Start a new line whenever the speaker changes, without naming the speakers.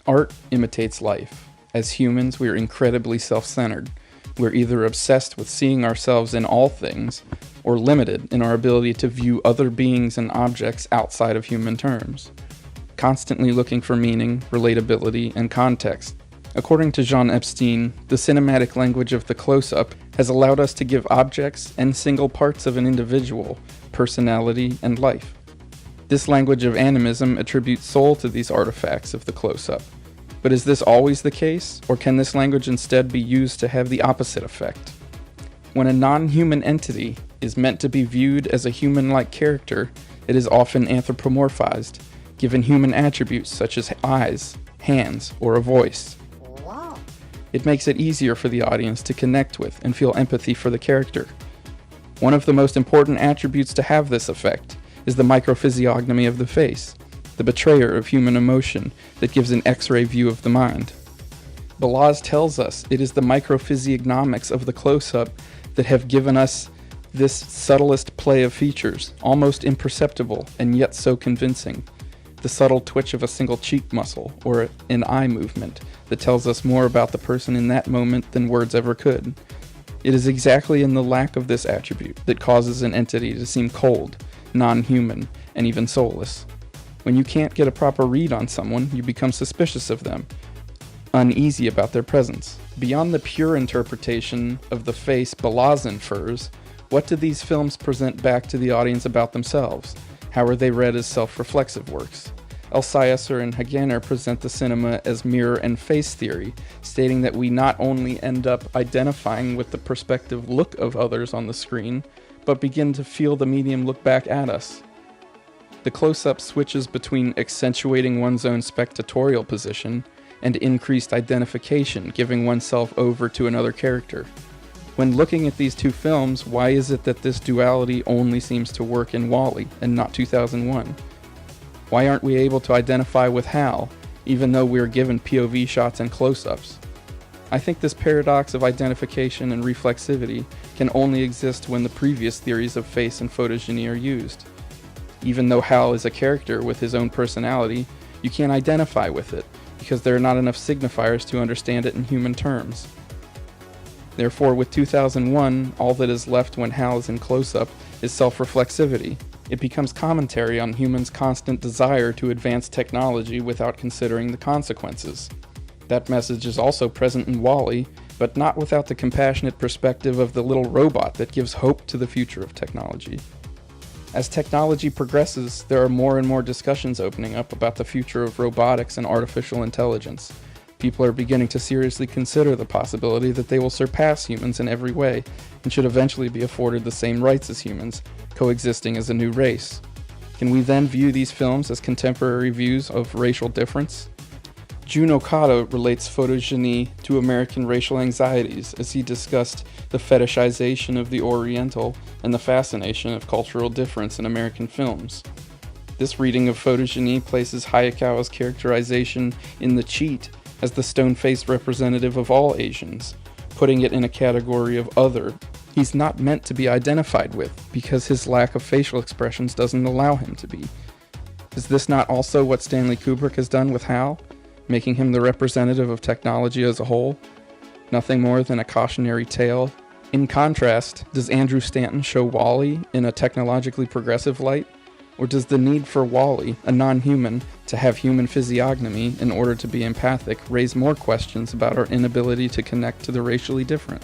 Art imitates life. As humans, we are incredibly self-centered. We're either obsessed with seeing ourselves in all things, or limited in our ability to view other beings and objects outside of human terms, constantly looking for meaning, relatability, and context. According to Jean Epstein, the cinematic language of the close-up has allowed us to give objects and single parts of an individual personality and life. This language of animism attributes soul to these artifacts of the close-up. But is this always the case, or can this language instead be used to have the opposite effect? When a non-human entity is meant to be viewed as a human-like character, it is often anthropomorphized, given human attributes such as eyes, hands, or a voice. It makes it easier for the audience to connect with and feel empathy for the character. One of the most important attributes to have this effect is the microphysiognomy of the face, the betrayer of human emotion that gives an X-ray view of the mind. Balazs tells us it is the microphysiognomics of the close-up that have given us this subtlest play of features, almost imperceptible and yet so convincing. The subtle twitch of a single cheek muscle or an eye movement that tells us more about the person in that moment than words ever could. It is exactly in the lack of this attribute that causes an entity to seem cold, non-human, and even soulless. When you can't get a proper read on someone, you become suspicious of them, uneasy about their presence. Beyond the pure interpretation of the face Balazs infers, what do these films present back to the audience about themselves? How are they read as self-reflexive works? Althusser and Hagener present the cinema as mirror and face theory, stating that we not only end up identifying with the perspective look of others on the screen, but begin to feel the medium look back at us. The close-up switches between accentuating one's own spectatorial position and increased identification, giving oneself over to another character. When looking at these two films, why is it that this duality only seems to work in WALL-E and not 2001? Why aren't we able to identify with Hal, even though we are given POV shots and close-ups? I think this paradox of identification and reflexivity can only exist when the previous theories of face and photogeny are used. Even though Hal is a character with his own personality, you can't identify with it, because there are not enough signifiers to understand it in human terms. Therefore, with 2001, all that is left when Hal is in close-up is self-reflexivity. It becomes commentary on humans' constant desire to advance technology without considering the consequences. That message is also present in WALL-E, but not without the compassionate perspective of the little robot that gives hope to the future of technology. As technology progresses, there are more and more discussions opening up about the future of robotics and artificial intelligence. People are beginning to seriously consider the possibility that they will surpass humans in every way and should eventually be afforded the same rights as humans, coexisting as a new race. Can we then view these films as contemporary views of racial difference? Jun Okada relates photogeny to American racial anxieties as he discussed the fetishization of the Oriental and the fascination of cultural difference in American films. This reading of photogeny places Hayakawa's characterization in The Cheat as the stone-faced representative of all Asians, putting it in a category of other he's not meant to be identified with because his lack of facial expressions doesn't allow him to be. Is this not also what Stanley Kubrick has done with Hal, making him the representative of technology as a whole? Nothing more than a cautionary tale. In contrast, does Andrew Stanton show WALL-E in a technologically progressive light? Or does the need for WALL-E, a non-human, to have human physiognomy in order to be empathic raise more questions about our inability to connect to the racially different?